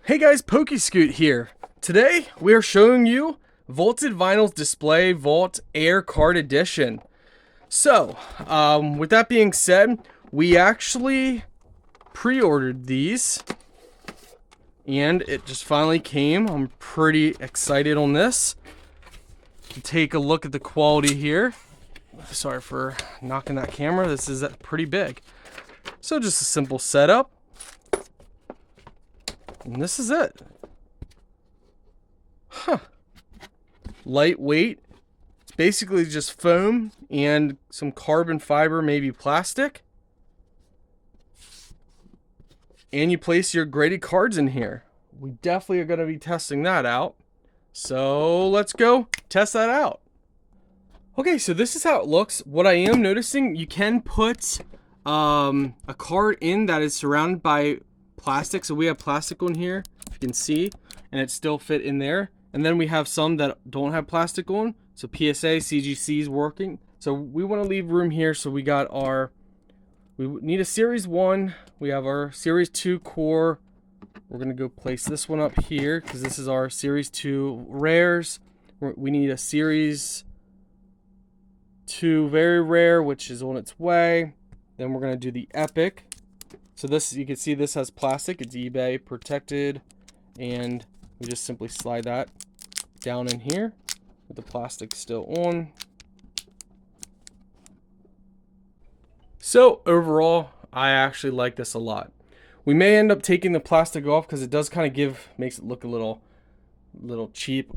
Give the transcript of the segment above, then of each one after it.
Hey guys, PokeScoot here. Today we are showing you Vaulted Vinyl's Display Vault Air Card Edition. So, with that being said, we actually pre-ordered these and it just finally came. I'm pretty excited on this. Take a look at the quality here. Sorry for knocking that camera. This is pretty big. So just a simple setup. And this is it. Lightweight. It's basically just foam and some carbon fiber, maybe plastic. And you place your graded cards in here. We definitely are going to be testing that out. So let's go test that out. Okay, so this is how it looks. What I am noticing, you can put a card in that is surrounded by plastic. So we have plastic on here, if you can see, and it still fit in there. And then we have some that don't have plastic on. So PSA, CGC is working. So we want to leave room here. So we got we need a Series 1. We have our Series 2 core. We're going to go place this one up here because this is our Series 2 rares. We need a Series 2 very rare, which is on its way. Then we're going to do the Epic. So this, you can see this has plastic. It's eBay protected. And we just simply slide that down in here with the plastic still on. So overall, I actually like this a lot. We may end up taking the plastic off because it does kind of makes it look a little cheap.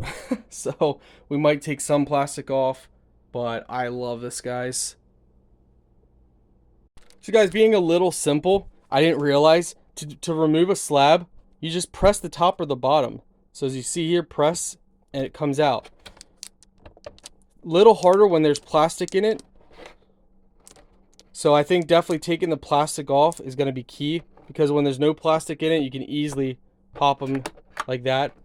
So we might take some plastic off, but I love this, guys. So guys, being a little simple, I didn't realize to remove a slab, you just press the top or the bottom. So as you see here, press and it comes out. Little harder when there's plastic in it. So I think definitely taking the plastic off is going to be key, because when there's no plastic in it, you can easily pop them like that.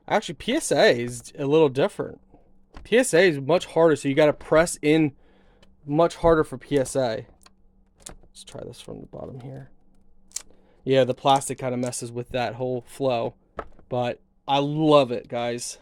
Actually, PSA is a little different. PSA is much harder, so you got to press in much harder for PSA. Let's try this from the bottom here. Yeah, the plastic kind of messes with that whole flow, but I love it, guys.